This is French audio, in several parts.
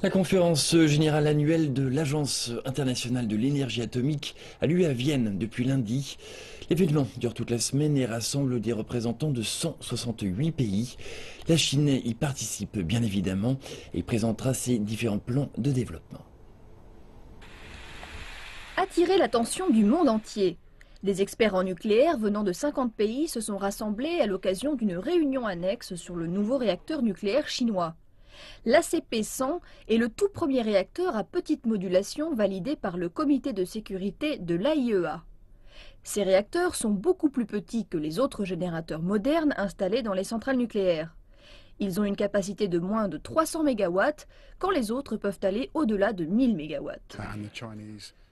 La conférence générale annuelle de l'Agence internationale de l'énergie atomique a lieu à Vienne depuis lundi. L'événement dure toute la semaine et rassemble des représentants de 168 pays. La Chine y participe bien évidemment et présentera ses différents plans de développement. Attirer l'attention du monde entier. Des experts en nucléaire venant de 50 pays se sont rassemblés à l'occasion d'une réunion annexe sur le nouveau réacteur nucléaire chinois. L'ACP-100 est le tout premier réacteur à petite modulation validé par le comité de sécurité de l'AIEA. Ces réacteurs sont beaucoup plus petits que les autres générateurs modernes installés dans les centrales nucléaires. Ils ont une capacité de moins de 300 MW, quand les autres peuvent aller au-delà de 1000 MW.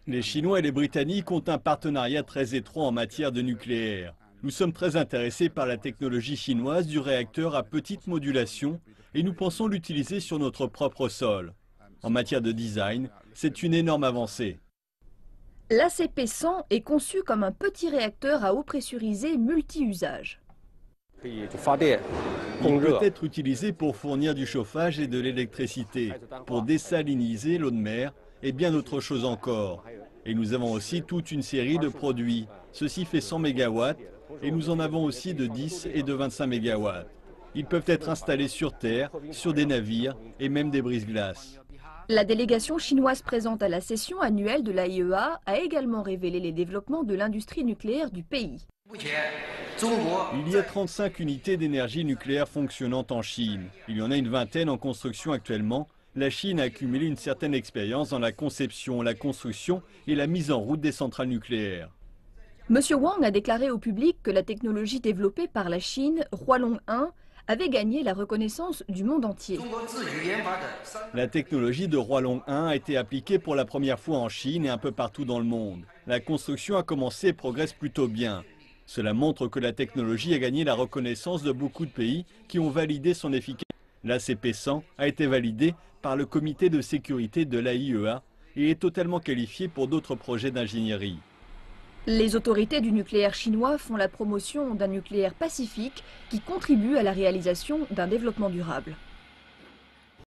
Les Chinois et les Britanniques ont un partenariat très étroit en matière de nucléaire. Nous sommes très intéressés par la technologie chinoise du réacteur à petite modulation et nous pensons l'utiliser sur notre propre sol. En matière de design, c'est une énorme avancée. L'ACP-100 est conçu comme un petit réacteur à eau pressurisée multi-usage. Il peut être utilisé pour fournir du chauffage et de l'électricité, pour désaliniser l'eau de mer et bien d'autres choses encore. Et nous avons aussi toute une série de produits. Ceci fait 100 MW et nous en avons aussi de 10 et de 25 MW. Ils peuvent être installés sur terre, sur des navires et même des brise-glaces. La délégation chinoise présente à la session annuelle de l'AIEA a également révélé les développements de l'industrie nucléaire du pays. Il y a 35 unités d'énergie nucléaire fonctionnantes en Chine. Il y en a une vingtaine en construction actuellement. La Chine a accumulé une certaine expérience dans la conception, la construction et la mise en route des centrales nucléaires. M. Wang a déclaré au public que la technologie développée par la Chine, Hualong 1, avait gagné la reconnaissance du monde entier. La technologie de Hualong 1 a été appliquée pour la première fois en Chine et un peu partout dans le monde. La construction a commencé et progresse plutôt bien. Cela montre que la technologie a gagné la reconnaissance de beaucoup de pays qui ont validé son efficacité. L'ACP-100 a été validé par le comité de sécurité de l'AIEA et est totalement qualifié pour d'autres projets d'ingénierie. Les autorités du nucléaire chinois font la promotion d'un nucléaire pacifique qui contribue à la réalisation d'un développement durable.